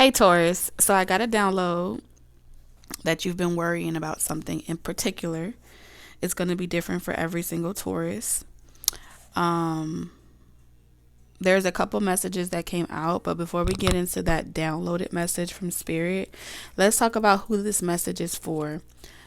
Hey Taurus, so I got a download that you've been worrying about something in particular. It's going to be different for every single Taurus. Um, there's a couple messages that came out, but before we get into that downloaded message from Spirit, let's talk about who this message is for.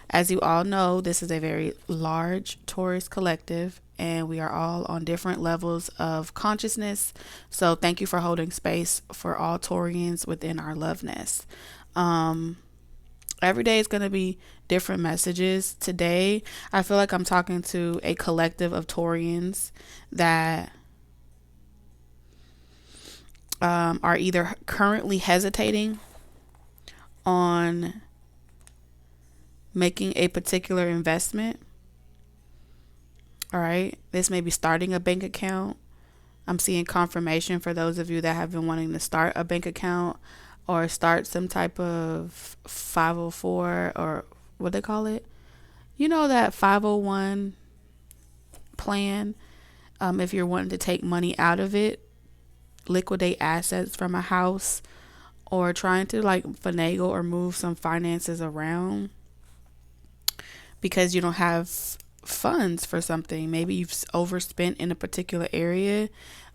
As you all know, this is a very large Taurus collective, and we are all on different levels of consciousness. So, thank you for holding space for all Taurians within our love nest. Every day is going to be different messages. Today, I feel like I'm talking to a collective of Taurians that are either currently hesitating on making a particular investment. All right. This may be starting a bank account. I'm seeing confirmation for those of you that have been wanting to start a bank account or start some type of 504 or what they call it. You know, that 501 plan. If you're wanting to take money out of it, liquidate assets from a house, or trying to like finagle or move some finances around because you don't have funds for something. Maybe you've overspent in a particular area,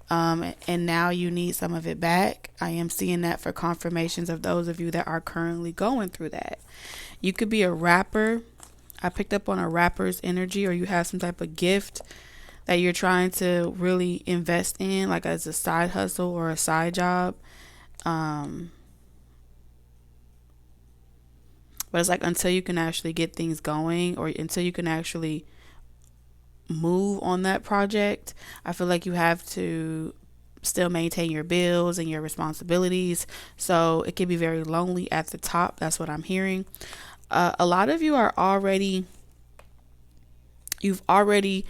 and now you need some of it back. I am seeing that for confirmations of those of you that are currently going through that. You could be a rapper. I picked up on a rapper's energy, or you have some type of gift that you're trying to really invest in, like as a side hustle or a side job. But it's like until you can actually get things going, or until you can actually move on that project, I feel like you have to still maintain your bills and your responsibilities. So it can be very lonely at the top. That's what I'm hearing. A lot of you are you've already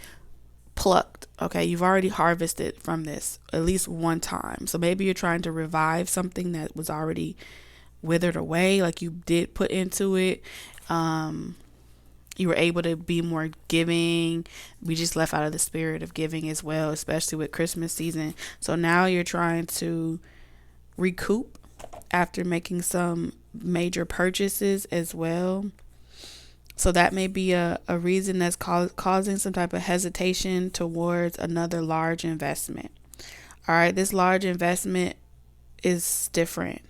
plucked. Okay. You've already harvested from this at least one time. So maybe you're trying to revive something that was already withered away, like you did put into it. You were able to be more giving. We just left out of the spirit of giving as well, especially with Christmas season. So now you're trying to recoup after making some major purchases as well. So that may be a reason that's causing some type of hesitation towards another large investment. All right, this large investment is different.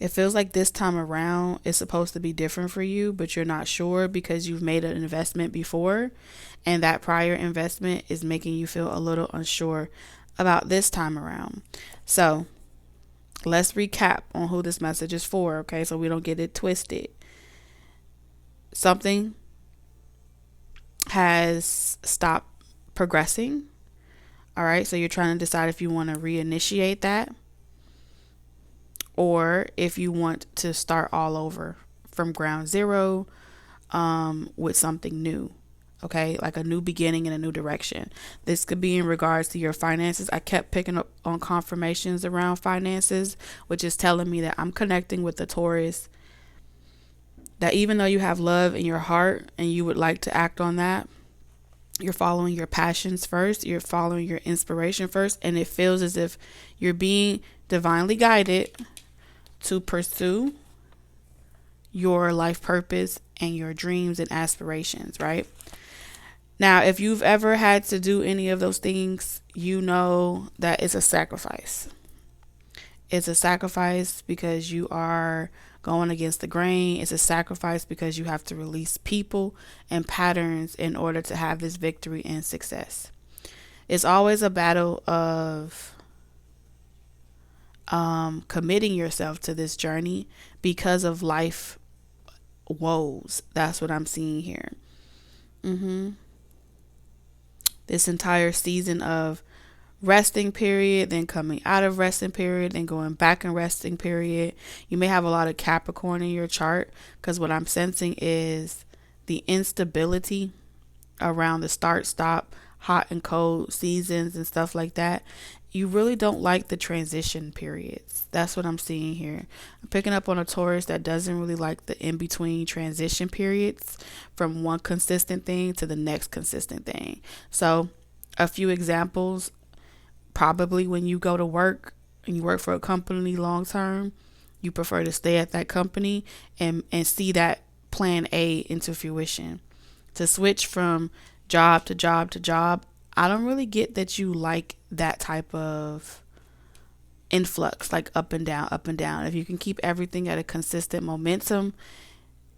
It feels like this time around it's supposed to be different for you, but you're not sure because you've made an investment before, and that prior investment is making you feel a little unsure about this time around. So let's recap on who this message is for, okay? So we don't get it twisted. Something has stopped progressing. All right, so you're trying to decide if you want to reinitiate that, or if you want to start all over from ground zero, with something new. Okay, like a new beginning in a new direction. This could be in regards to your finances. I kept picking up on confirmations around finances, which is telling me that I'm connecting with the Taurus, that even though you have love in your heart and you would like to act on that, you're following your passions first, you're following your inspiration first, and it feels as if you're being divinely guided to pursue your life purpose and your dreams and aspirations, right? Now, if you've ever had to do any of those things, you know that it's a sacrifice. It's a sacrifice because you are going against the grain. It's a sacrifice because you have to release people and patterns in order to have this victory and success. It's always a battle of committing yourself to this journey because of life woes. That's what I'm seeing here. This entire season of resting period, then coming out of resting period, then going back in resting period. You may have a lot of Capricorn in your chart, because what I'm sensing is the instability around the start, stop, hot and cold seasons and stuff like that. You really don't like the transition periods. That's what I'm seeing here. I'm picking up on a Taurus that doesn't really like the in-between transition periods from one consistent thing to the next consistent thing. So a few examples: probably when you go to work and you work for a company long term, you prefer to stay at that company and see that plan A into fruition. To switch from job to job to job, I don't really get that you like that type of influx, like up and down, up and down. If you can keep everything at a consistent momentum,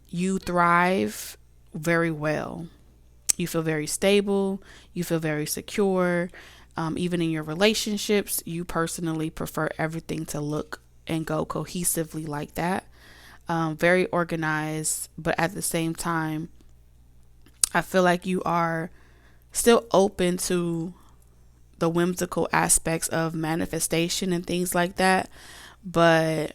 you thrive very well. You feel very stable. You feel very secure. Even in your relationships, you personally prefer everything to look and go cohesively like that. Very organized, but at the same time, I feel like you are still open to the whimsical aspects of manifestation and things like that, but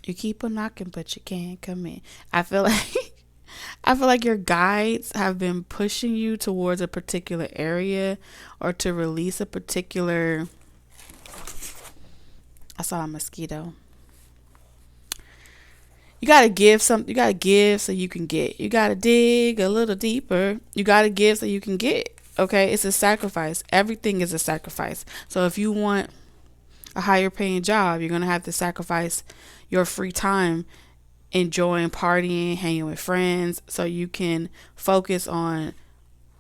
you keep on knocking, but you can't come in. I feel like your guides have been pushing you towards a particular area or to release a particular. I saw a mosquito. You gotta give something. You gotta give so you can get. You gotta dig a little deeper. You gotta give so you can get. Okay, it's a sacrifice. Everything is a sacrifice. So if you want a higher paying job, you're gonna have to sacrifice your free time, enjoying partying, hanging with friends, so you can focus on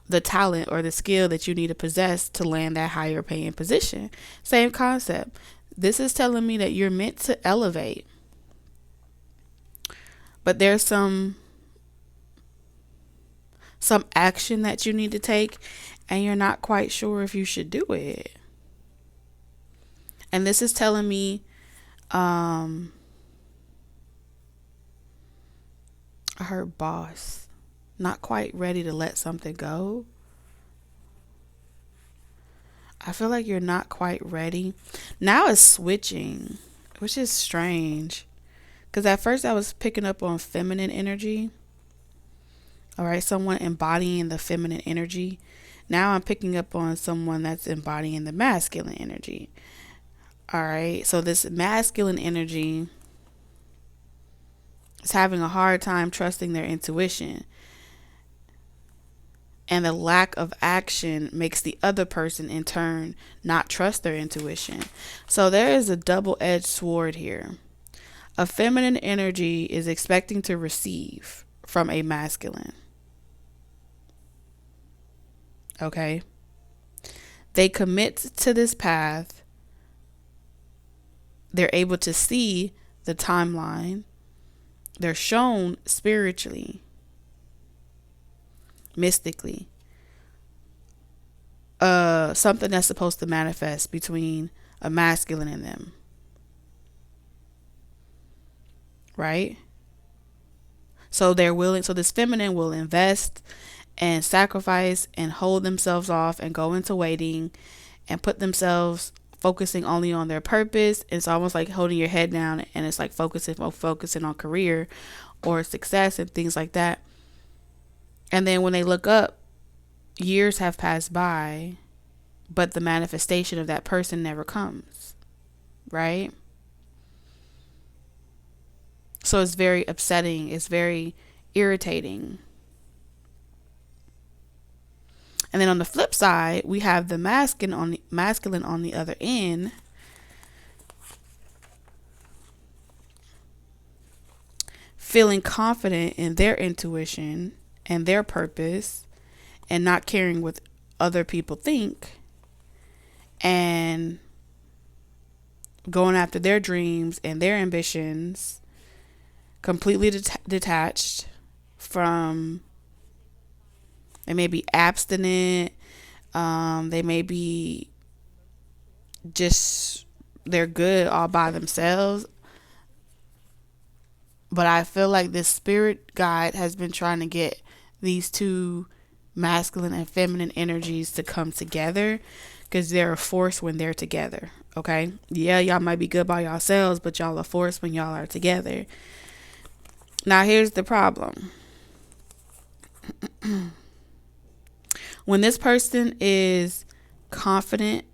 the talent or the skill that you need to possess to land that higher paying position. Same concept. This is telling me that you're meant to elevate, but there's some action that you need to take and you're not quite sure if you should do it. And this is telling me I heard boss, not quite ready to let something go. I feel like you're not quite ready. Now it's switching, which is strange. Because at first I was picking up on feminine energy. All right, someone embodying the feminine energy. Now I'm picking up on someone that's embodying the masculine energy. All right, so this masculine energy is having a hard time trusting their intuition. And the lack of action makes the other person in turn not trust their intuition. So there is a double-edged sword here. A feminine energy is expecting to receive from a masculine. Okay? They commit to this path. They're able to see the timeline. They're shown spiritually, mystically, something that's supposed to manifest between a masculine and them. Right? So they're willing, so this feminine will invest and sacrifice and hold themselves off and go into waiting and put themselves focusing only on their purpose. It's almost like holding your head down, and it's like focusing on career or success and things like that. And then when they look up, years have passed by, but the manifestation of that person never comes. Right? So it's very upsetting. It's very irritating. And then on the flip side, we have the masculine on the other end. Feeling confident in their intuition and their purpose and not caring what other people think and going after their dreams and their ambitions, completely detached from. They may be abstinent. They may be just, they're good all by themselves. But I feel like this spirit guide has been trying to get these two masculine and feminine energies to come together, because they're a force when they're together. Okay? Yeah, y'all might be good by yourselves, but y'all a force when y'all are together. Now, here's the problem. When this person is confident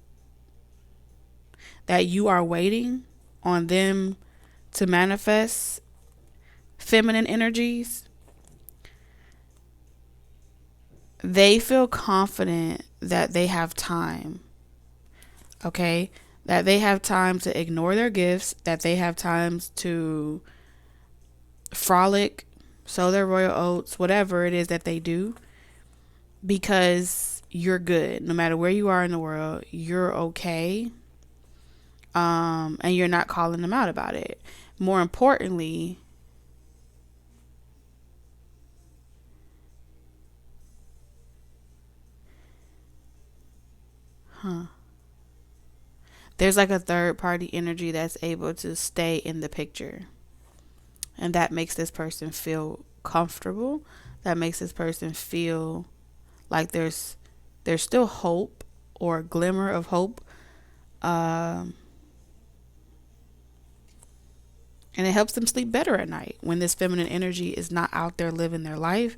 that you are waiting on them to manifest feminine energies, they feel confident that they have time. Okay? That they have time to ignore their gifts, that they have times to frolic, sow their royal oats, whatever it is that they do, because you're good. No matter where you are in the world, you're okay. And you're not calling them out about it. More importantly, there's like a third party energy that's able to stay in the picture. And that makes this person feel comfortable. That makes this person feel like there's still hope, or a glimmer of hope. And it helps them sleep better at night when this feminine energy is not out there living their life,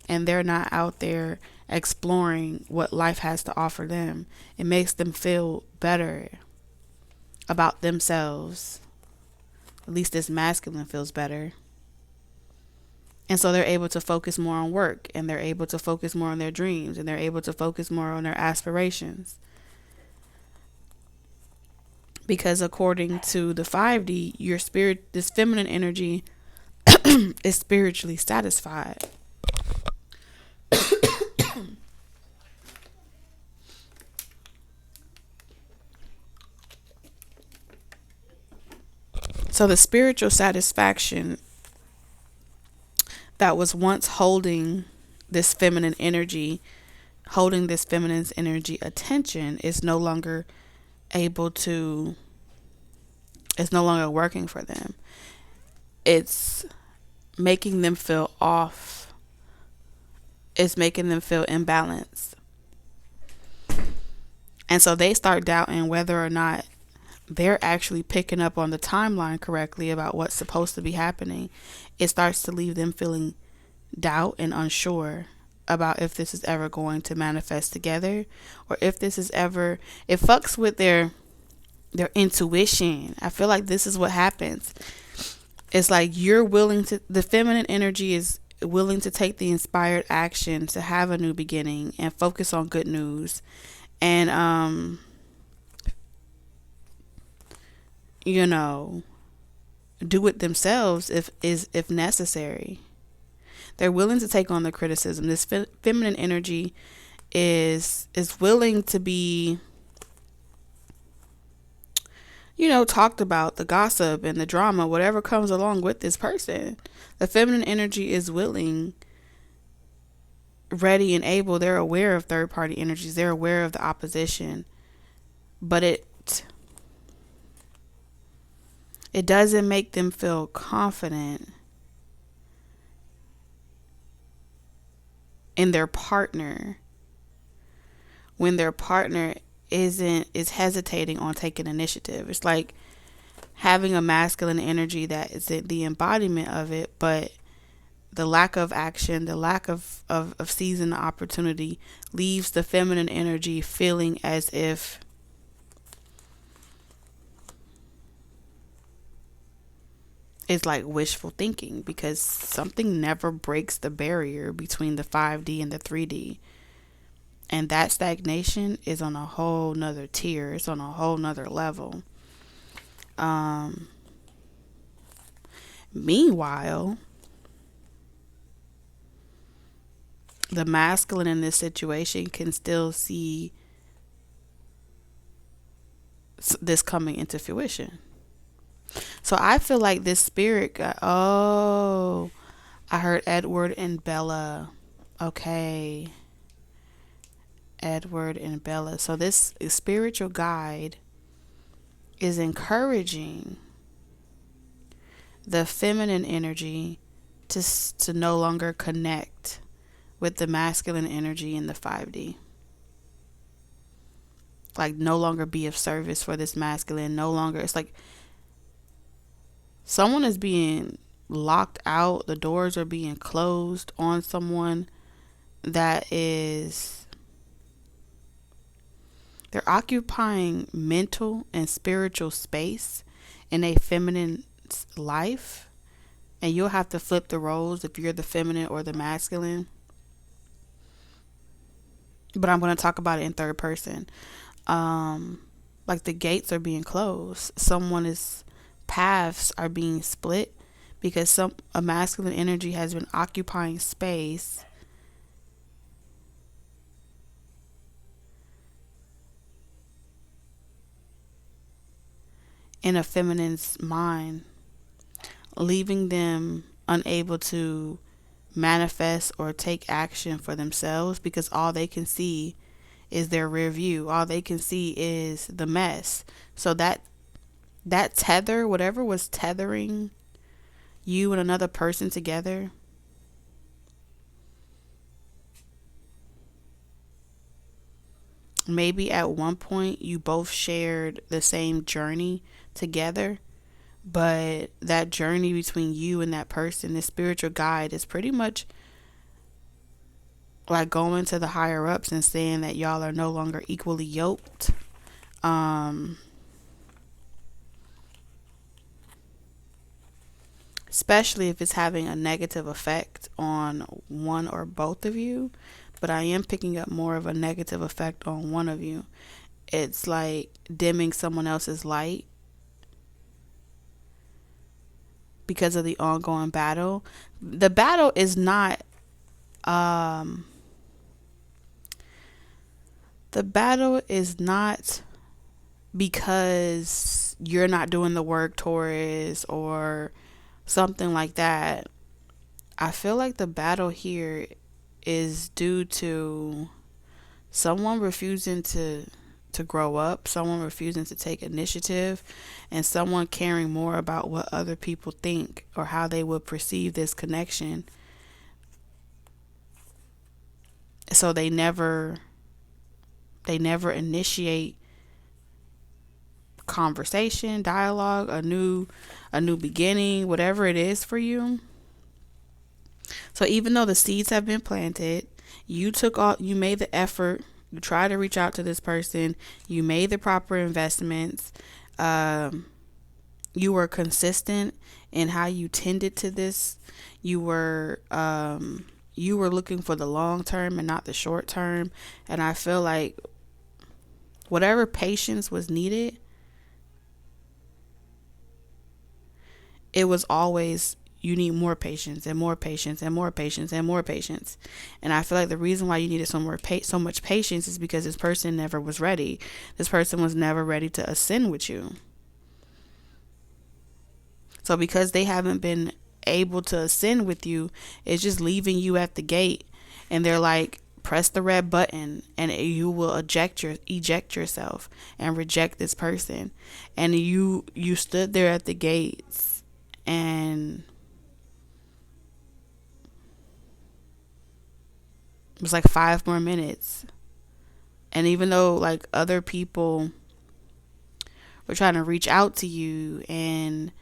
and they're not out there exploring what life has to offer them. It makes them feel better about themselves. At least this masculine feels better. And so they're able to focus more on work, and they're able to focus more on their dreams, and they're able to focus more on their aspirations. Because according to the 5D, your spirit, this feminine energy is spiritually satisfied. So the spiritual satisfaction that was once holding this feminine energy, holding this feminine's energy attention, is no longer working for them. It's making them feel off. It's making them feel imbalanced. And so they start doubting whether or not they're actually picking up on the timeline correctly about what's supposed to be happening. It starts to leave them feeling doubt and unsure about if this is ever going to manifest together, or if this is ever, it fucks with their intuition. I feel like this is what happens. It's like the feminine energy is willing to take the inspired action to have a new beginning and focus on good news, and do it themselves if necessary. They're willing to take on the criticism. This feminine energy is willing to be, talked about, the gossip and the drama, whatever comes along with this person. The feminine energy is willing, ready, and able. They're aware of third party energies. They're aware of the opposition, but it doesn't make them feel confident in their partner when their partner is hesitating on taking initiative. It's like having a masculine energy that is the embodiment of it, but the lack of action, the lack of seizing the opportunity leaves the feminine energy feeling as if it's like wishful thinking, because something never breaks the barrier between the 5D and the 3D. And that stagnation is on a whole nother tier. It's on a whole nother level. Meanwhile, the masculine in this situation can still see this coming into fruition. So I feel like this spirit I heard Edward and Bella. Okay. Edward and Bella. So this spiritual guide is encouraging the feminine energy to no longer connect with the masculine energy in the 5D. Like no longer be of service for this masculine. No longer. It's like someone is being locked out. The doors are being closed on someone that is... They're occupying mental and spiritual space in a feminine life. And you'll have to flip the roles if you're the feminine or the masculine. But I'm going to talk about it in third person. like the gates are being closed. Someone's paths are being split because a masculine energy has been occupying space in a feminine's mind, leaving them unable to manifest or take action for themselves because all they can see is their rear view. All they can see is the mess. So that tether, whatever was tethering you and another person together, maybe at one point you both shared the same journey together, but that journey between you and that person, the spiritual guide, is pretty much like going to the higher ups and saying that y'all are no longer equally yoked. Especially if it's having a negative effect on one or both of you. But I am picking up more of a negative effect on one of you. It's like dimming someone else's light because of the ongoing battle. The battle is not because you're not doing the work, Taurus, or something like that. I feel like the battle here is due to someone refusing to grow up, someone refusing to take initiative, and someone caring more about what other people think or how they would perceive this connection. So they never initiate conversation, dialogue, a new beginning, whatever it is for you. So even though the seeds have been planted, you made the effort, you tried to reach out to this person, you made the proper investments, you were consistent in how you tended to this. You were looking for the long term and not the short term. And I feel like whatever patience was needed, it was always, you need more patience and more patience and more patience and more patience. And I feel like the reason why you needed so much patience is because this person never was ready. This person was never ready to ascend with you. So because they haven't been able to ascend with you, it's just leaving you at the gate. And they're like, press the red button and you will eject yourself and reject this person. And you stood there at the gates and it was like 5 more minutes. And even though like other people were trying to reach out to you and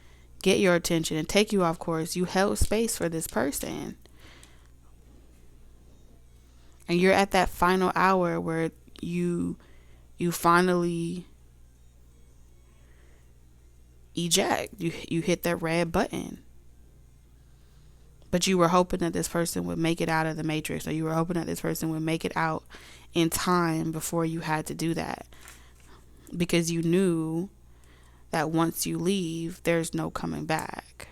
get your attention and take you off course, you held space for this person. And you're at that final hour where you finally eject. You hit that red button. But you were hoping that this person would make it out of the matrix, or you were hoping that this person would make it out in time before you had to do that. Because you knew that once you leave, there's no coming back.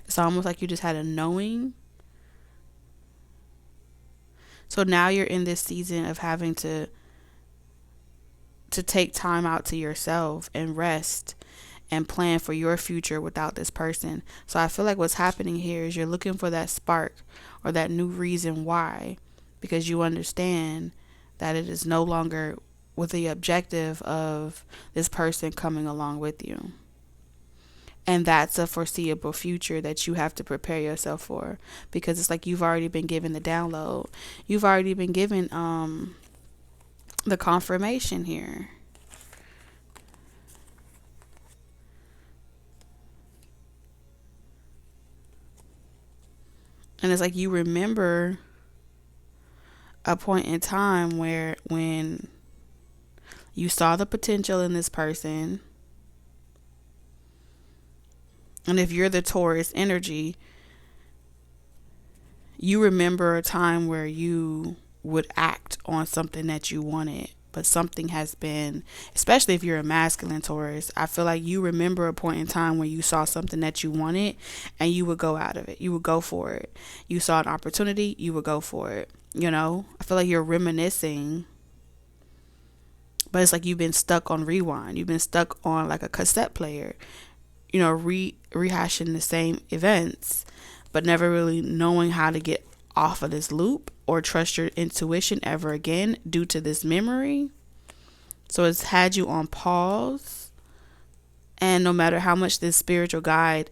It's almost like you just had a knowing. So now you're in this season of having to take time out to yourself and rest and plan for your future without this person. So I feel like what's happening here is you're looking for that spark or that new reason why, because you understand that it is no longer with the objective of this person coming along with you. And that's a foreseeable future that you have to prepare yourself for, because it's like you've already been given the download. You've already been given the confirmation here. And it's like you remember a point in time when you saw the potential in this person. And if you're the Taurus energy, you remember a time where you would act on something that you wanted, but something has been, especially if you're a masculine Taurus, I feel like you remember a point in time when you saw something that you wanted and you would go out of it. You would go for it. You saw an opportunity, you would go for it. You know, I feel like you're reminiscing, but it's like you've been stuck on rewind. You've been stuck on like a cassette player, you know, rehashing the same events, but never really knowing how to get off of this loop or trust your intuition ever again due to this memory. So it's had you on pause. And no matter how much this spiritual guide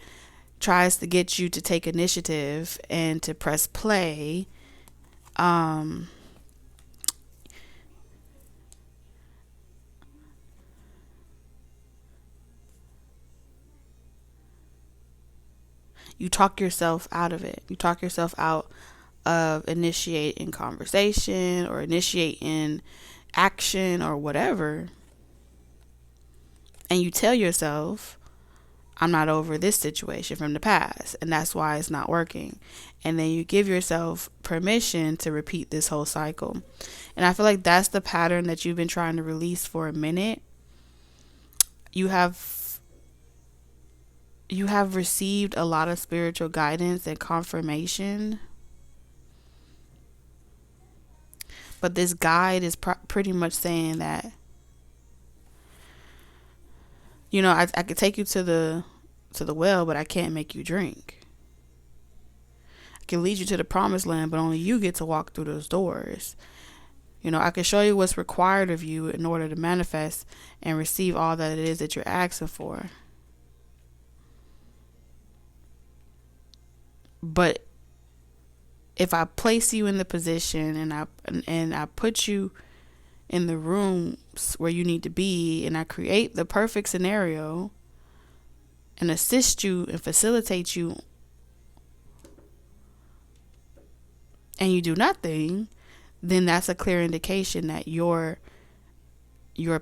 tries to get you to take initiative and to press play, you talk yourself out of it. You talk yourself out of initiating conversation or initiating action or whatever. And you tell yourself, I'm not over this situation from the past, and that's why it's not working. And then you give yourself permission to repeat this whole cycle. And I feel like that's the pattern that you've been trying to release for a minute. You have received a lot of spiritual guidance and confirmation. But this guide is pretty much saying that, you know, I could take you to the well, but I can't make you drink. I can lead you to the promised land, but only you get to walk through those doors. You know, I can show you what's required of you in order to manifest and receive all that it is that you're asking for. But if I place you in the position and I put you in the rooms where you need to be, and I create the perfect scenario and assist you and facilitate you, and you do nothing, then that's a clear indication that your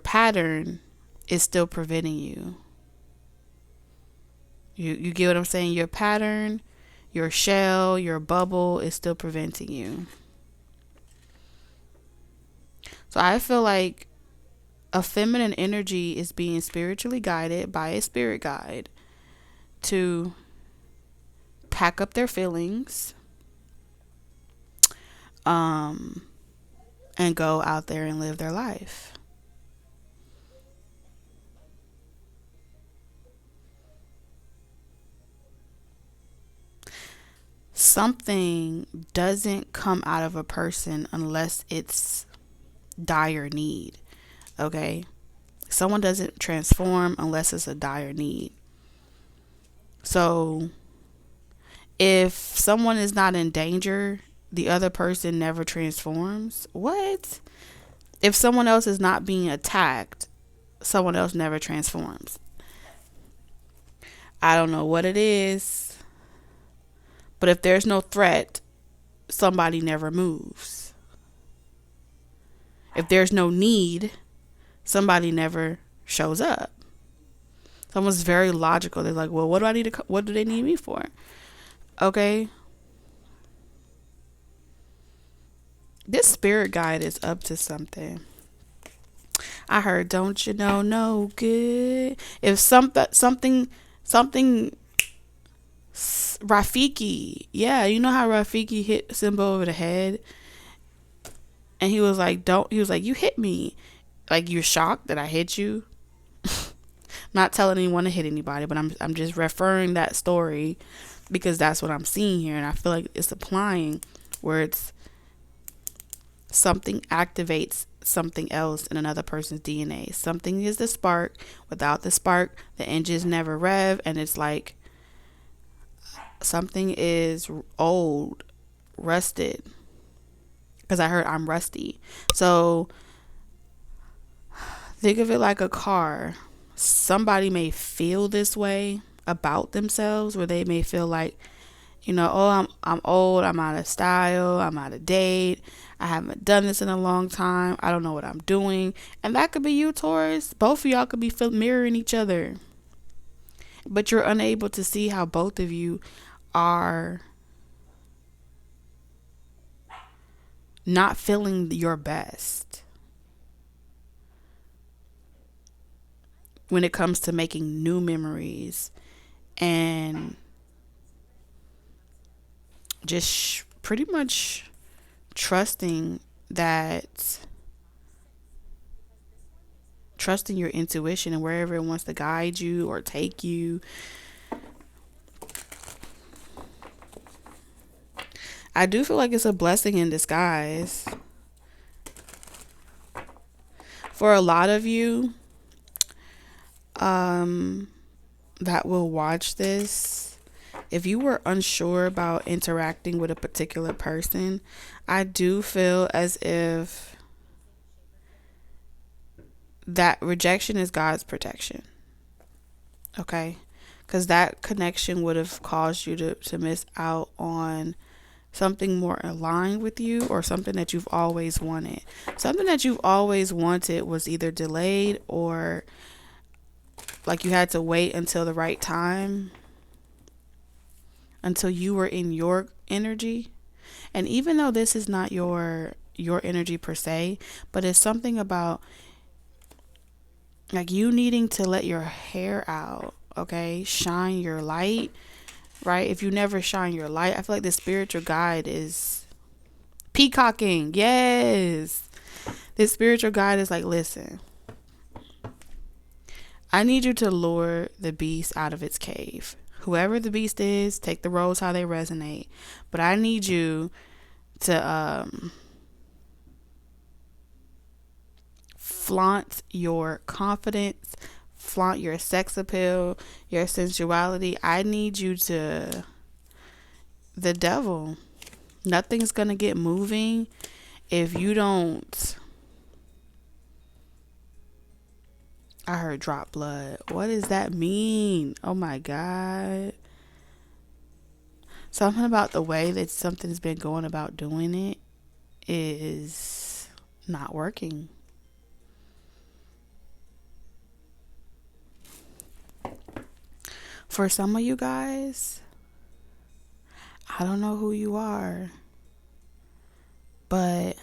pattern is still preventing you. You get what I'm saying? Your pattern, your shell, your bubble is still preventing you. So I feel like a feminine energy is being spiritually guided by a spirit guide to pack up their feelings, and go out there and live their life. Something doesn't come out of a person unless it's dire need. Okay? Someone doesn't transform unless it's a dire need. So if someone is not in danger, the other person never transforms. What? If someone else is not being attacked, someone else never transforms. I don't know what it is, but if there's no threat, somebody never moves. If there's no need, somebody never shows up. Someone's very logical. They're like, well, what do they need me for? Okay. This spirit guide is up to something. I heard, don't you know, no good. If something Rafiki. Yeah, you know how Rafiki hit Simba over the head? And he was like, you hit me. Like, you're shocked that I hit you? Not telling anyone to hit anybody, but I'm just referring that story because that's what I'm seeing here, and I feel like it's applying where it's something activates something else in another person's DNA. Something is the spark. Without the spark, the engines never rev, and it's like something is old, rusted. Because I heard I'm rusty. So think of it like a car. Somebody may feel this way about themselves, where they may feel like, you know, oh, I'm old, I'm out of style, I'm out of date, I haven't done this in a long time, I don't know what I'm doing. And that could be you, Taurus. Both of y'all could be mirroring each other, but you're unable to see how both of you are not feeling your best when it comes to making new memories and just pretty much trusting your intuition and wherever it wants to guide you or take you. I do feel like it's a blessing in disguise. For a lot of you that will watch this, if you were unsure about interacting with a particular person, I do feel as if that rejection is God's protection. Okay? Because that connection would have caused you to miss out on something more aligned with you, or something that you've always wanted. Something that you've always wanted was either delayed, or like you had to wait until the right time, until you were in your energy. And even though this is not your energy per se, but it's something about like you needing to let your hair out, okay? Shine your light, right? If you never shine your light, I feel like the spiritual guide is peacocking. Yes. This spiritual guide is like, listen, I need you to lure the beast out of its cave. Whoever the beast is, take the roles how they resonate. But I need you to flaunt your confidence, flaunt your sex appeal, your sensuality. I need you to, the devil, nothing's gonna get moving if you don't. I heard drop blood. What does that mean? Oh my God. Something about the way that something's been going about doing it is not working. For some of you guys, I don't know who you are, but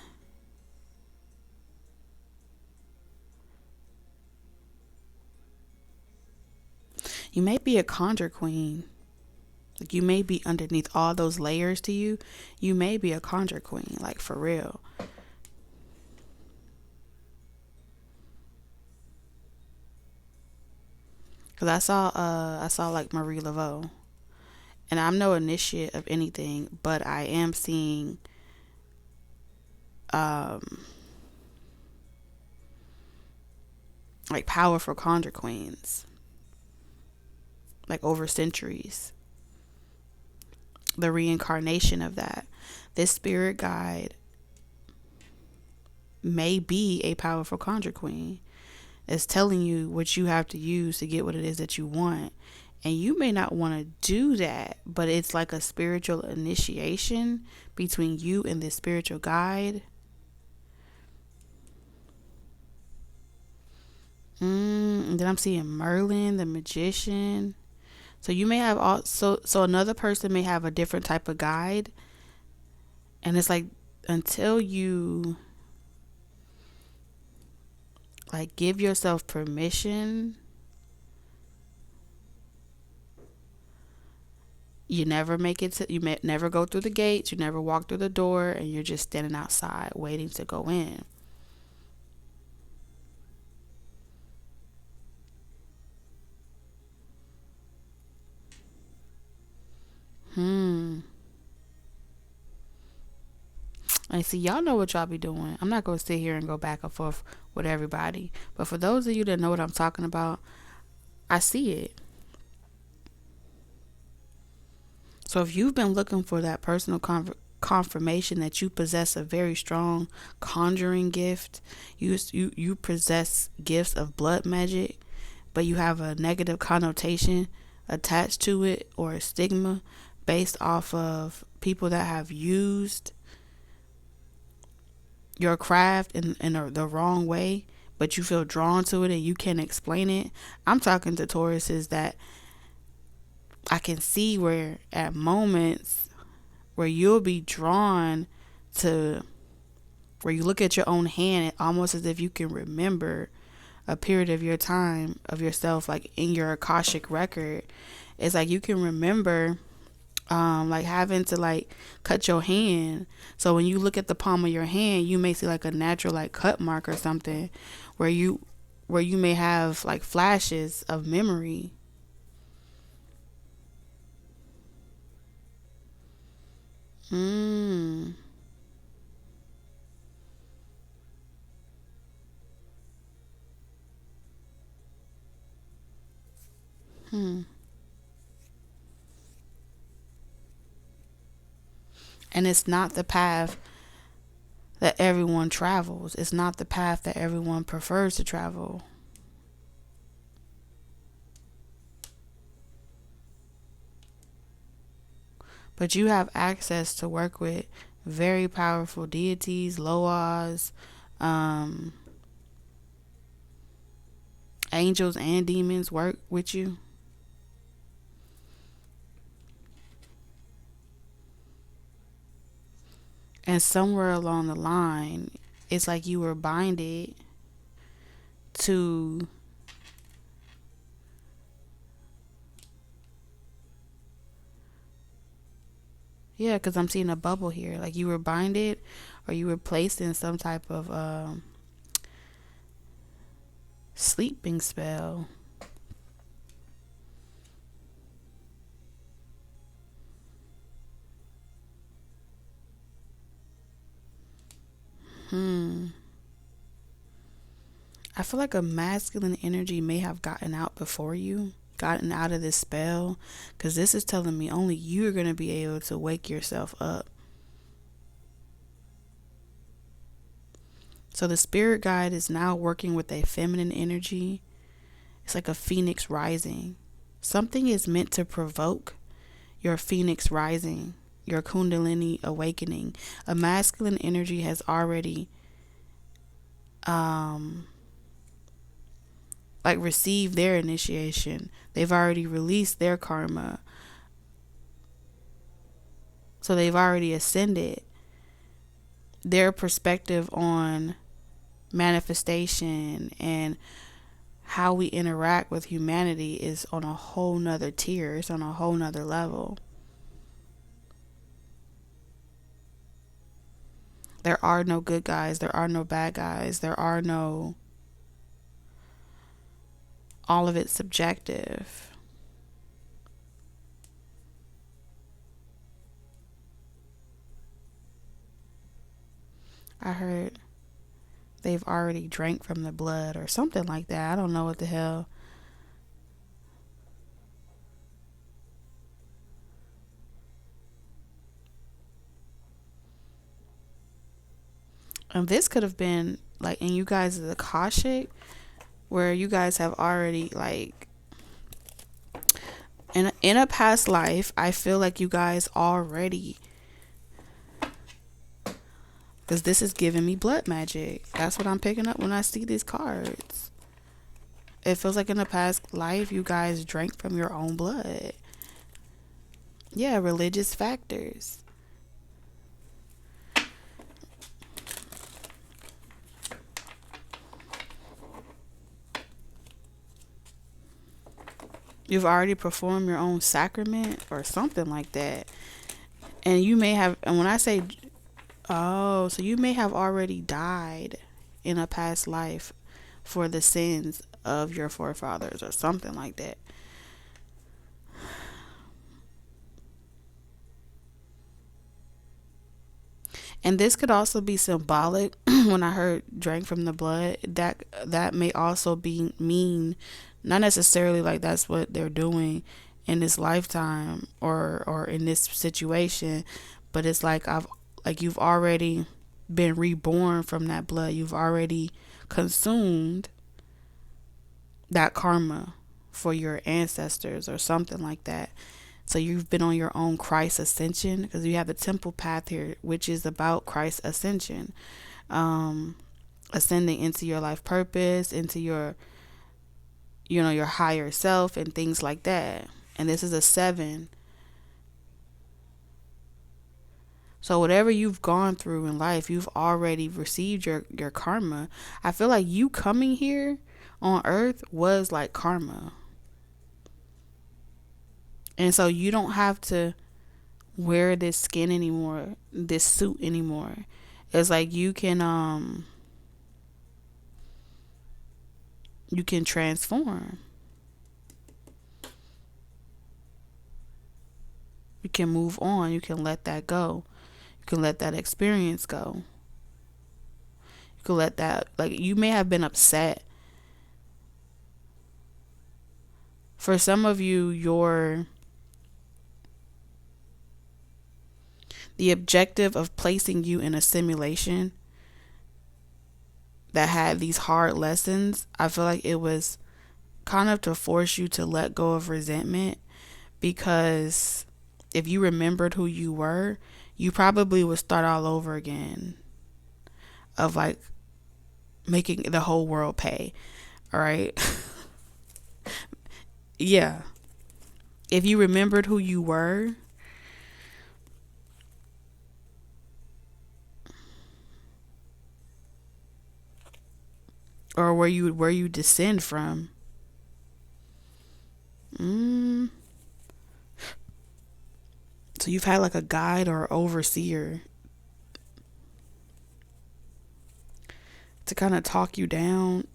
you may be a conjure queen. Like you may be underneath all those layers to you. You may be a conjure queen, like for real. Cause I saw like Marie Laveau, and I'm no initiate of anything, but I am seeing like powerful conjure queens, like over centuries. The reincarnation of that. This spirit guide may be a powerful conjure queen. It's telling you what you have to use to get what it is that you want. And you may not want to do that, but it's like a spiritual initiation between you and this spiritual guide. And then I'm seeing Merlin, the magician. So you may have also, so another person may have a different type of guide. And it's like, until you like give yourself permission, you never make it to, you may never go through the gates, you never walk through the door, and you're just standing outside waiting to go in. And see, y'all know what y'all be doing. I'm not going to sit here and go back and forth with everybody. But for those of you that know what I'm talking about, I see it. So if you've been looking for that personal confirmation that you possess a very strong conjuring gift, you possess gifts of blood magic, but you have a negative connotation attached to it, or a stigma based off of people that have used your craft in the wrong way, but you feel drawn to it and you can't explain it. I'm talking to Tauruses that I can see where at moments where you'll be drawn to where you look at your own hand, almost as if you can remember a period of your time of yourself, like in your Akashic record. It's like you can remember like having to like cut your hand. So when you look at the palm of your hand, you may see like a natural like cut mark or something where you may have like flashes of memory. mm. hmm. And it's not the path that everyone travels. It's not the path that everyone prefers to travel. But you have access to work with very powerful deities, loas, um, angels and demons work with you. And somewhere along the line, it's like you were binded to, yeah, because I'm seeing a bubble here. Like you were binded or you were placed in some type of sleeping spell. I feel like a masculine energy may have gotten out before you, gotten out of this spell, because this is telling me only you're going to be able to wake yourself up. So the spirit guide is now working with a feminine energy. It's like a phoenix rising. Something is meant to provoke your phoenix rising, your kundalini awakening. A masculine energy has already like received their initiation. They've already released their karma. So they've already ascended. Their perspective on manifestation and how we interact with humanity is on a whole nother tier. It's on a whole nother level. There are no good guys. There are no bad guys. There are no... All of it's subjective. I heard they've already drank from the blood or something like that. I don't know what the hell. And this could have been like in you guys' Akashic, where you guys have already like in a past life. I feel like you guys already, because this is giving me blood magic. That's what I'm picking up when I see these cards. It feels like in a past life you guys drank from your own blood. Yeah, religious factors. You've already performed your own sacrament or something like that. And you may have, and when I say, oh, so you may have already died in a past life for the sins of your forefathers or something like that. And this could also be symbolic. When I heard drank from the blood, that may also be mean, not necessarily like that's what they're doing in this lifetime or in this situation, but it's like you've already been reborn from that blood. You've already consumed that karma for your ancestors or something like that. So you've been on your own Christ ascension, because you have the temple path here, which is about Christ ascension, ascending into your life purpose, into your, your higher self and things like that. And this is a 7. So whatever you've gone through in life, you've already received your karma. I feel like you coming here on earth was like karma. And so you don't have to wear this skin anymore, this suit anymore. It's like you can transform. You can move on. You can let that go. You can let that experience go. You can let that, like, you may have been upset. For some of you, the objective of placing you in a simulation that had these hard lessons, I feel like it was kind of to force you to let go of resentment, because if you remembered who you were, you probably would start all over again of like making the whole world pay. All right. Yeah. If you remembered who you were, or where you descend from. So you've had like a guide or overseer to kind of talk you down.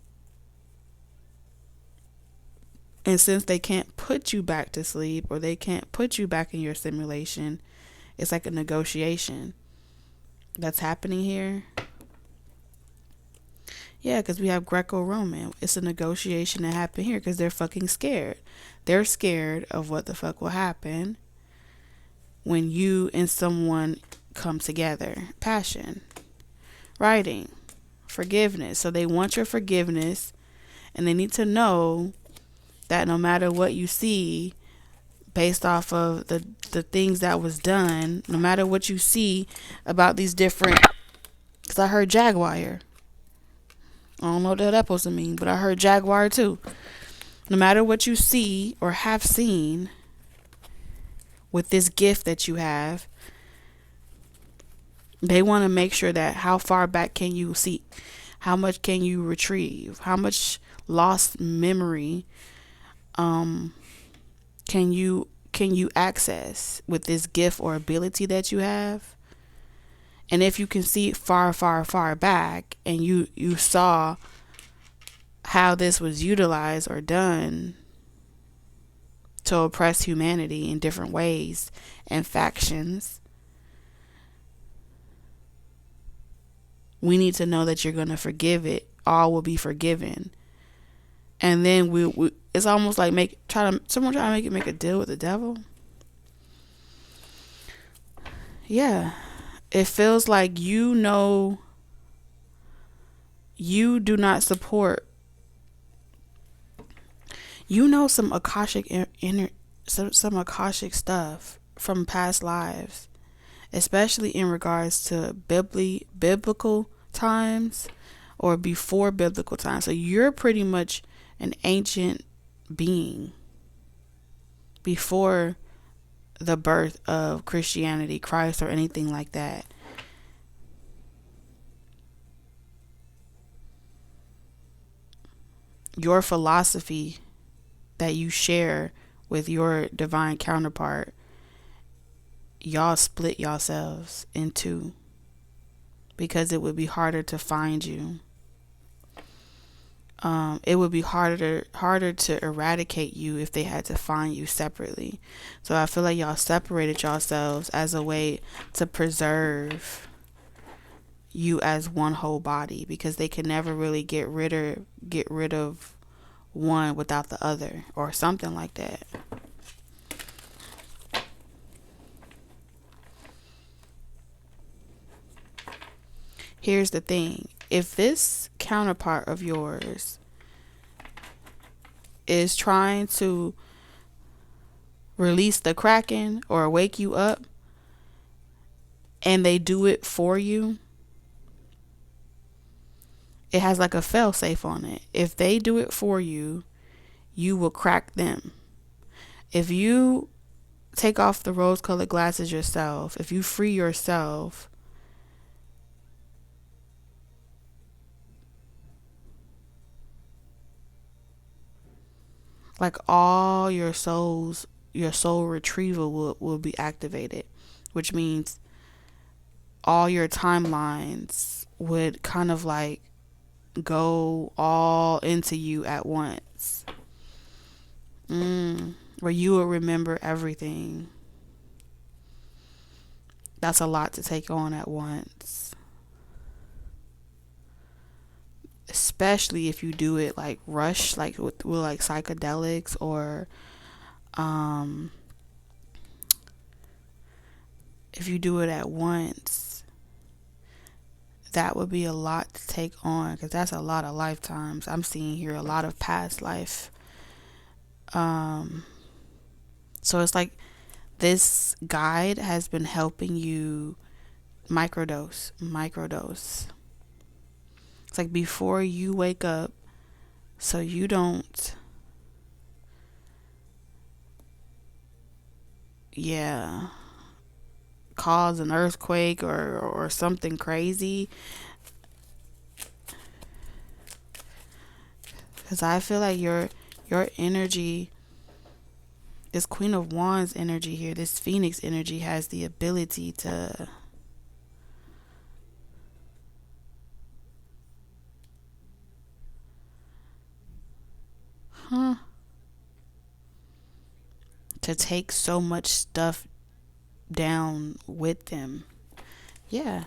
And since they can't put you back to sleep, or they can't put you back in your simulation, it's like a negotiation that's happening here. Yeah, because we have Greco-Roman. It's a negotiation that happened here because they're fucking scared. They're scared of what the fuck will happen when you and someone come together. Passion, writing, forgiveness. So they want your forgiveness, and they need to know that no matter what you see, based off of the things that was done, no matter what you see about these different, because I heard Jaguar. I don't know what that's supposed to mean, but I heard Jaguar too. No matter what you see or have seen with this gift that you have, they want to make sure that how far back can you see, how much can you retrieve, how much lost memory can you access with this gift or ability that you have. And if you can see far back, and you saw how this was utilized or done to oppress humanity in different ways and factions, we need to know that you're going to forgive it. All will be forgiven. And then we it's almost like someone trying to make a deal with the devil. Yeah. It feels like you do not support. Some Akashic some Akashic stuff from past lives, especially in regards to biblical times or before biblical times. So you're pretty much an ancient being before the birth of Christianity, Christ, or anything like that. Your philosophy that you share with your divine counterpart, y'all split yourselves in two because it would be harder to find you. It would be harder to eradicate you if they had to find you separately. So I feel like y'all separated yourselves as a way to preserve you as one whole body, because they can never really get rid of one without the other, or something like that. Here's the thing. If this counterpart of yours is trying to release the Kraken or wake you up, and they do it for you, it has like a fail safe on it. If they do it for you, you will crack them. If you take off the rose colored glasses yourself, if you free yourself, like all your soul retrieval will be activated, which means all your timelines would kind of like go all into you at once. Where you will remember everything. That's a lot to take on at once. Especially if you do it like rush, like with like psychedelics, or if you do it at once, that would be a lot to take on, because that's a lot of lifetimes. I'm seeing here a lot of past life. So it's like this guide has been helping you microdose. It's like before you wake up, so you don't, cause an earthquake or something crazy. Because I feel like your energy, this Queen of Wands energy here, this Phoenix energy, has the ability to take so much stuff down with them. Yeah.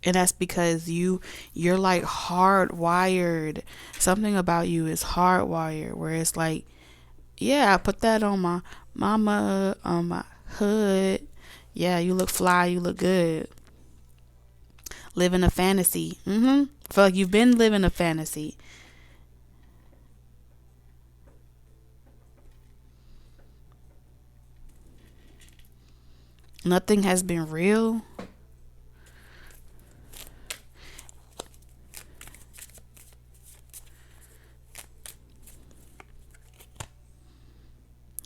And that's because you're like hardwired. Something about you is hardwired, where it's like, yeah, I put that on my mama, on my hood. Yeah, you look fly, you look good. Living a fantasy. Feel like you've been living a fantasy. Nothing has been real.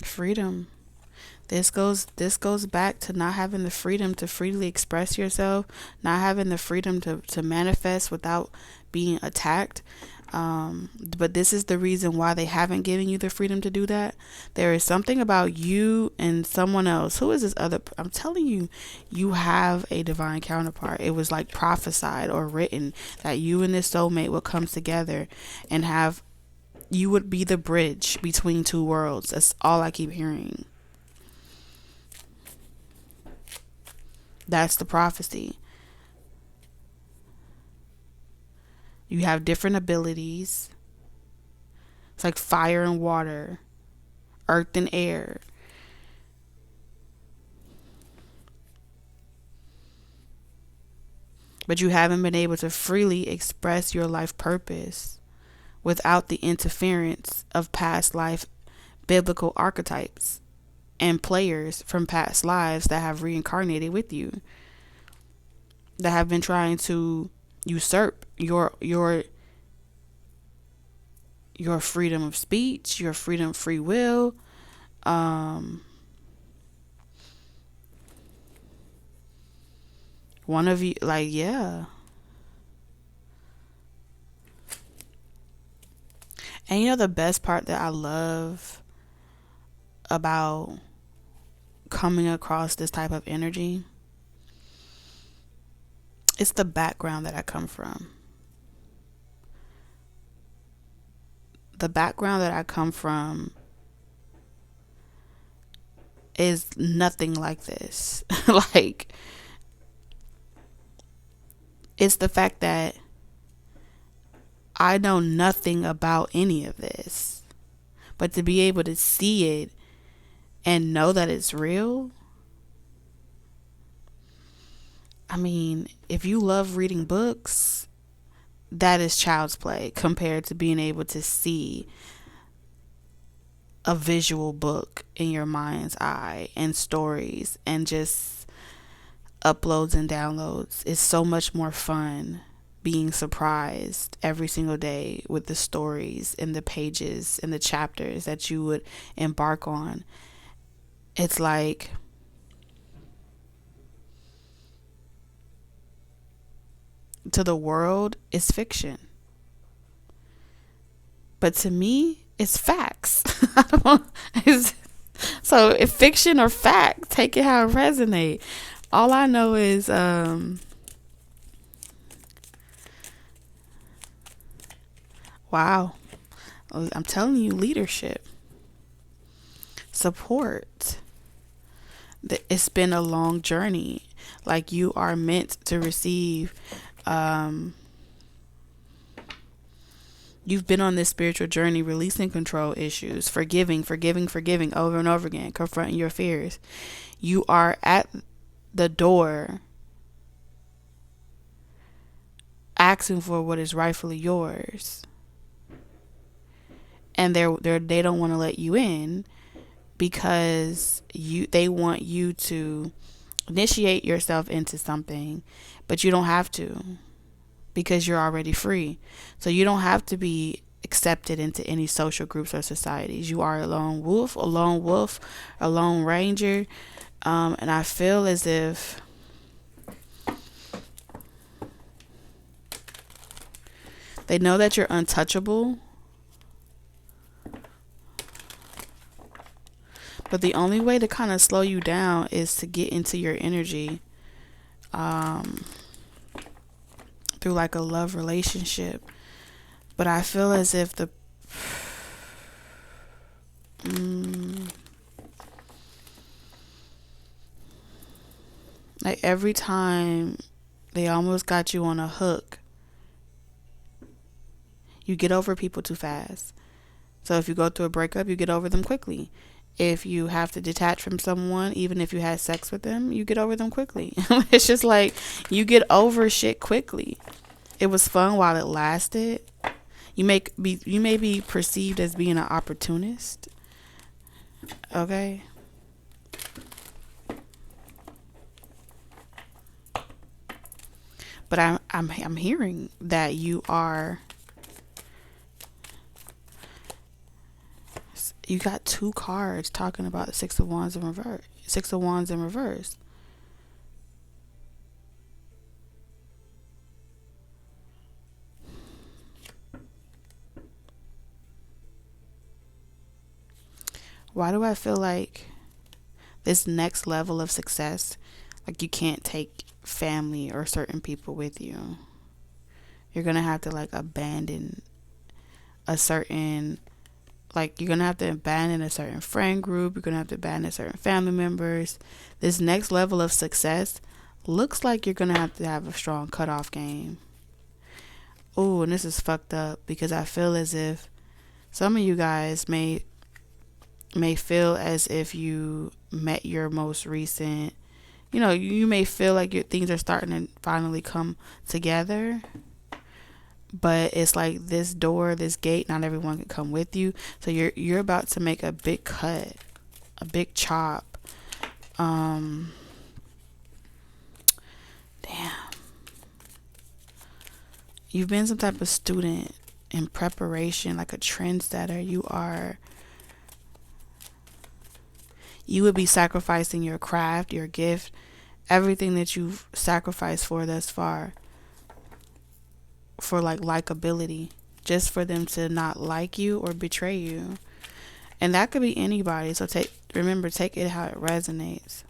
Freedom. This goes back to not having the freedom to freely express yourself, not having the freedom to manifest without being attacked. But this is the reason why they haven't given you the freedom to do that. There is something about you and someone else. Who is this other? I'm telling you, you have a divine counterpart. It was like prophesied or written that you and this soulmate will come together and you would be the bridge between two worlds. That's all I keep hearing. That's the prophecy. You have different abilities. It's like fire and water, earth and air. But you haven't been able to freely express your life purpose without the interference of past life biblical archetypes and players from past lives that have reincarnated with you, that have been trying to usurp your freedom of speech, your freedom of free will. One of you, like, yeah. And you know the best part that I love about coming across this type of energy? It's the background that I come from. The background that I come from is nothing like this. Like, it's the fact that I know nothing about any of this. But to be able to see it and know that it's real. I mean, if you love reading books, that is child's play compared to being able to see a visual book in your mind's eye and stories and just uploads and downloads. It's so much more fun being surprised every single day with the stories and the pages and the chapters that you would embark on. it's like to the world it's fiction, but to me it's facts. I don't, so if fiction or fact, take it how it resonate. All I know is wow, I'm telling you, leadership, support. It's been a long journey. Like, you are meant to receive. You've been on this spiritual journey, releasing control issues, forgiving over and over again, confronting your fears. You are at the door asking for what is rightfully yours. And they don't want to let you in because they want you to initiate yourself into something, but you don't have to, because you're already free. So you don't have to be accepted into any social groups or societies. You are a lone wolf, a lone ranger. And I feel as if they know that you're untouchable, but the only way to kind of slow you down is to get into your energy through like a love relationship. But I feel as if like every time they almost got you on a hook, you get over people too fast. So if you go through a breakup, you get over them quickly. If you have to detach from someone, even if you had sex with them, you get over them quickly. It's just like you get over shit quickly. It was fun while it lasted. You may be perceived as being an opportunist. Okay? But I'm hearing that you got two cards talking about the Six of Wands in reverse. Why do I feel like this next level of success, like you can't take family or certain people with you? You're going to have to like abandon a certain friend group. You're going to have to abandon certain family members. This next level of success looks like you're going to have a strong cutoff game. Oh, and this is fucked up because I feel as if some of you guys may feel as if you met your most recent, you may feel like your things are starting to finally come together. But it's like this gate, not everyone can come with you. So you're about to make a big cut, a big chop. Damn. You've been some type of student in preparation, like a trendsetter. You would be sacrificing your craft, your gift, everything that you've sacrificed for thus far, for like likability, just for them to not like you or betray you. And that could be anybody. So take it how it resonates.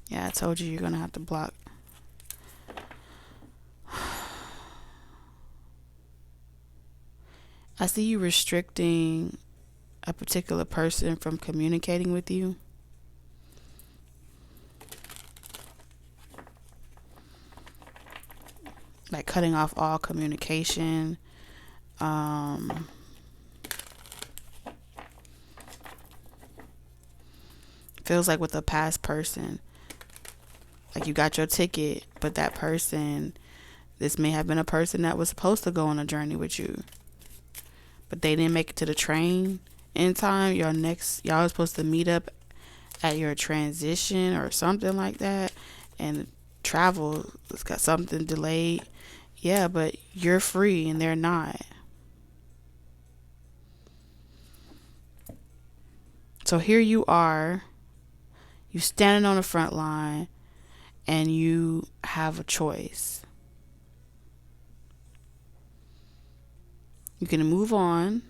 Yeah, I told you you're gonna have to block. I see you restricting a particular person from communicating with you. Like cutting off all communication. Feels like with a past person, like you got your ticket, but that person, this may have been a person that was supposed to go on a journey with you, but they didn't make it to the train in time. Y'all was supposed to meet up at your transition or something like that, and travel has got something delayed. Yeah, but you're free and they're not. So here you are You standing on the front line and you have a choice. You can move on,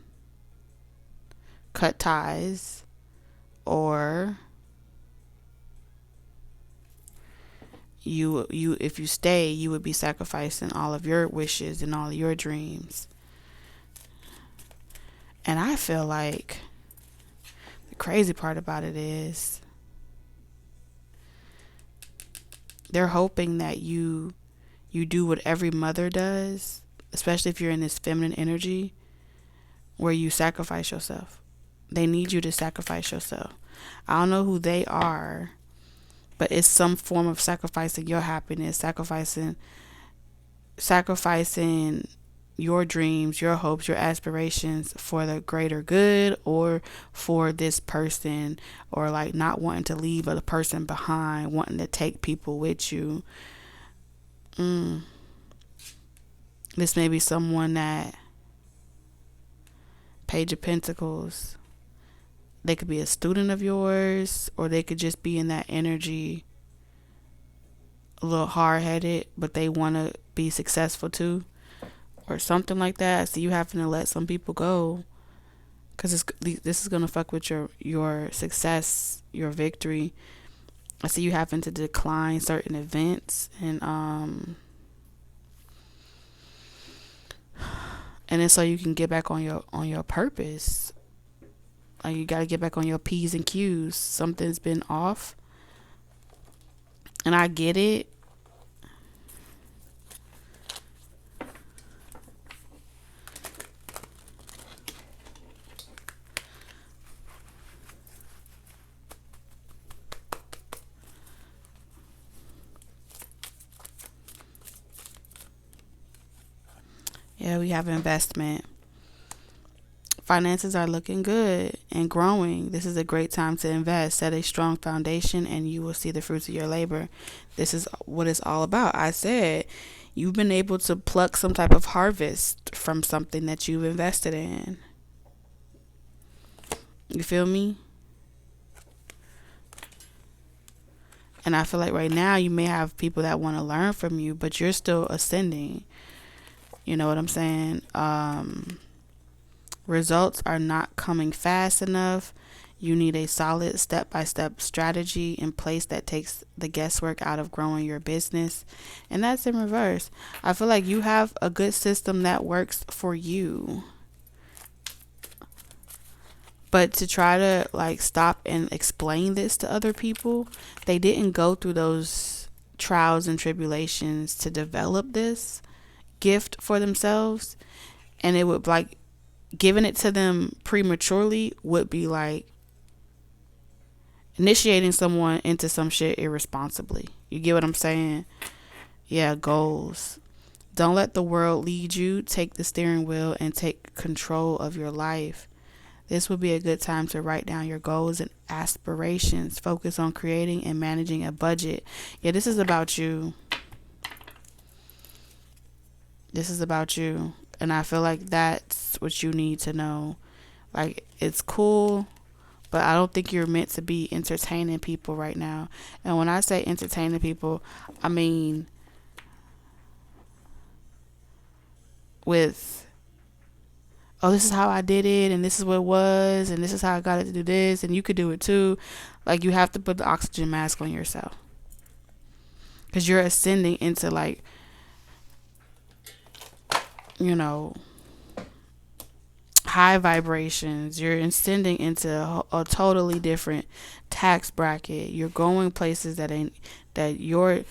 cut ties, or you if you stay, you would be sacrificing all of your wishes and all of your dreams. And I feel like the crazy part about it is they're hoping that you do what every mother does, especially if you're in this feminine energy where you sacrifice yourself. They need you to sacrifice yourself. I don't know who they are, but it's some form of sacrificing your happiness, sacrificing your dreams, your hopes, your aspirations for the greater good, or for this person, or like not wanting to leave a person behind, wanting to take people with you. This may be someone that, Page of Pentacles, they could be a student of yours, or they could just be in that energy, a little hard-headed, but they want to be successful too, or something like that. So you having to let some people go, because this is going to fuck with your success, your victory. I see you having to decline certain events, and then so you can get back on your purpose. Like, you got to get back on your P's and Q's. Something's been off. And I get it. Yeah, we have investment. Finances are looking good and growing. This is a great time to invest. Set a strong foundation and you will see the fruits of your labor. This is what it's all about. I said you've been able to pluck some type of harvest from something that you've invested in. You feel me? And I feel like right now you may have people that want to learn from you, but you're still ascending. You know what I'm saying? Results are not coming fast enough. You need a solid step-by-step strategy in place that takes the guesswork out of growing your business. And that's in reverse. I feel like you have a good system that works for you. But to try to like stop and explain this to other people, they didn't go through those trials and tribulations to develop this gift for themselves. And it would like, giving it to them prematurely would be like initiating someone into some shit irresponsibly. You get what I'm saying? Yeah, goals. Don't let the world lead you. Take the steering wheel and take control of your life. This would be a good time to write down your goals and aspirations. Focus on creating and managing a budget. Yeah, this is about you. This is about you. And I feel like that's what you need to know. Like, it's cool, but I don't think you're meant to be entertaining people right now. And when I say entertaining people, I mean with, oh, this is how I did it, and this is what it was, and this is how I got it to do this, and you could do it too. Like, you have to put the oxygen mask on yourself. Because you're ascending into like, you know, high vibrations. You're ascending into a totally different tax bracket. You're going places that ain't, that your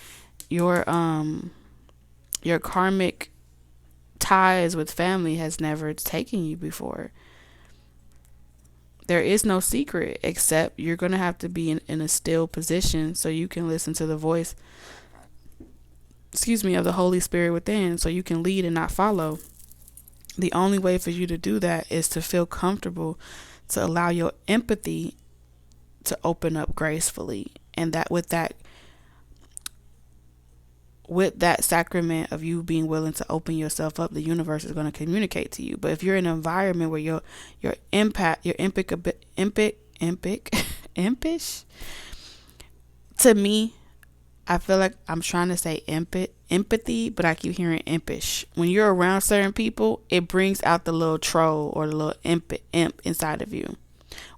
karmic ties with family has never taken you before. There is no secret, except you're going to have to be in a still position so you can listen to the voice, of the Holy Spirit within, so you can lead and not follow. The only way for you to do that is to feel comfortable, to allow your empathy to open up gracefully. And that with that sacrament of you being willing to open yourself up, the universe is going to communicate to you. But if you're in an environment where your impish, To me, I feel like I'm trying to say empathy, but I keep hearing impish. When you're around certain people, it brings out the little troll or the little imp inside of you,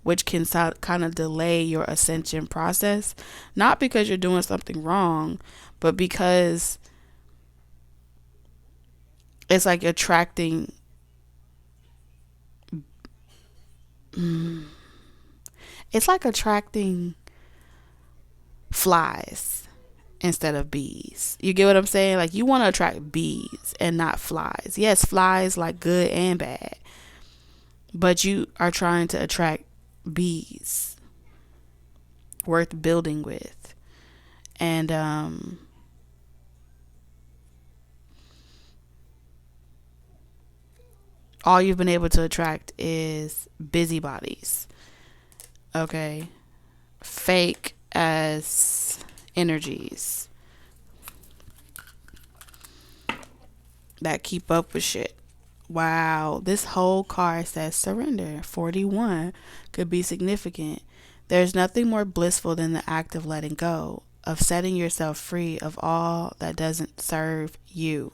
which can kind of delay your ascension process. Not because you're doing something wrong, but because it's like attracting. It's like attracting flies instead of bees. You get what I'm saying? Like, you want to attract bees and not flies. Yes, flies like good and bad, but you are trying to attract bees worth building with. And all you've been able to attract is busybodies. Okay. Fake as energies that keep up with shit. Wow, this whole card says surrender. 41 could be significant. There's nothing more blissful than the act of letting go, of setting yourself free of all that doesn't serve you.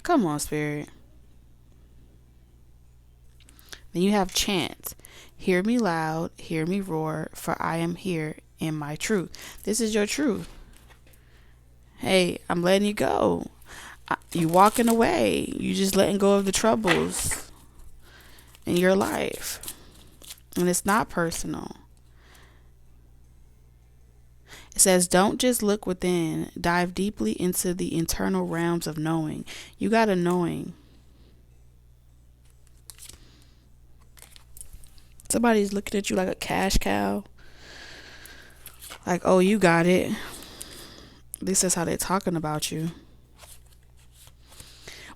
Come on, Spirit. Then you have chant. Hear me loud, hear me roar, for I am here in my truth. This is your truth. Hey, I'm letting you go. You walking away. You just letting go of the troubles in your life. And it's not personal. It says, don't just look within. Dive deeply into the internal realms of knowing. You got a knowing. Somebody's looking at you like a cash cow. Like, oh, you got it. This is how they're talking about you.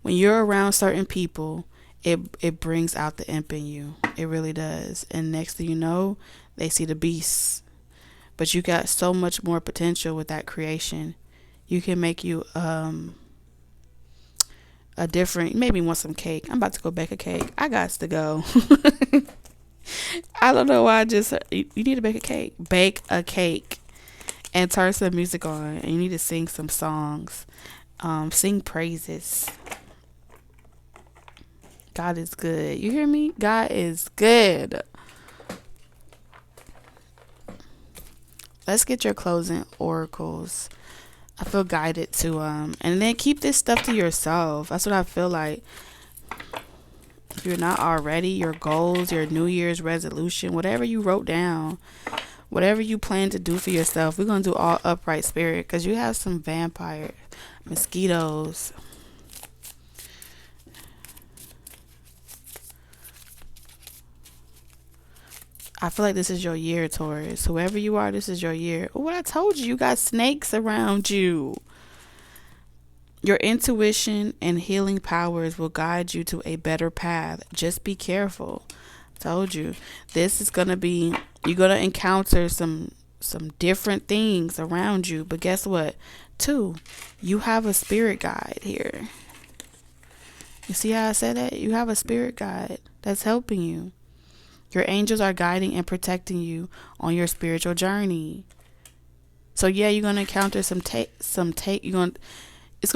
When you're around certain people, it brings out the imp in you. It really does. And next thing you know, they see the beast. But you got so much more potential with that creation. You can make you a different, maybe want some cake. I'm about to go bake a cake. I got to go. I don't know why I just, you need to bake a cake. Bake a cake and turn some music on. And you need to sing some songs. Sing praises. God is good. You hear me? God is good. Let's get your closing oracles. I feel guided to, and then keep this stuff to yourself. That's what I feel like. If you're not already, your goals, your New Year's resolution, whatever you wrote down, whatever you plan to do for yourself, we're going to do all upright spirit, because you have some vampire mosquitoes. I feel like this is your year, Taurus. Whoever you are, this is your year. What I told you, you got snakes around you. Your intuition and healing powers will guide you to a better path. Just be careful. Told you. This is going to be, you're going to encounter some different things around you. But guess what? Too, you have a spirit guide here. You see how I said that? You have a spirit guide that's helping you. Your angels are guiding and protecting you on your spiritual journey. So yeah, you're going to encounter it's going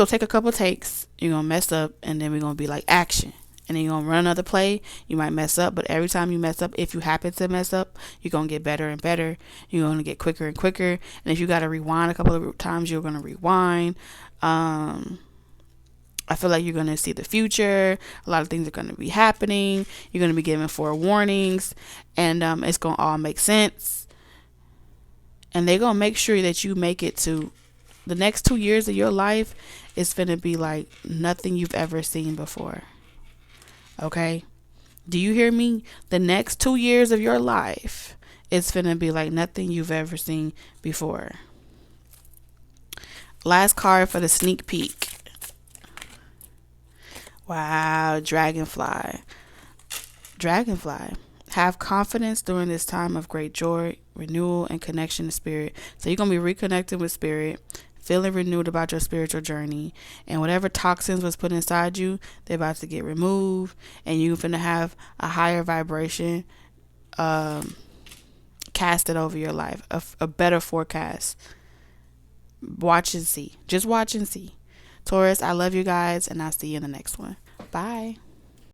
to take a couple takes. You're going to mess up, and then we're going to be like action. And then you're going to run another play. You might mess up, but every time you mess up, if you happen to mess up, you're going to get better and better. You're going to get quicker and quicker. And if you got to rewind a couple of times, you're going to rewind. I feel like you're going to see the future. A lot of things are going to be happening. You're going to be given forewarnings, and it's going to all make sense. And they're going to make sure that you make it to the next 2 years of your life. Is going to be like nothing you've ever seen before. Okay? Do you hear me? The next 2 years of your life is going to be like nothing you've ever seen before. Last card for the sneak peek. Wow, Dragonfly. Have confidence during this time of great joy, renewal, and connection to spirit. So you're going to be reconnecting with spirit, feeling renewed about your spiritual journey. And whatever toxins was put inside you, they're about to get removed. And you're going to have a higher vibration forecasted over your life, a better forecast. Watch and see. Just watch and see. Taurus, I love you guys, and I'll see you in the next one. Bye.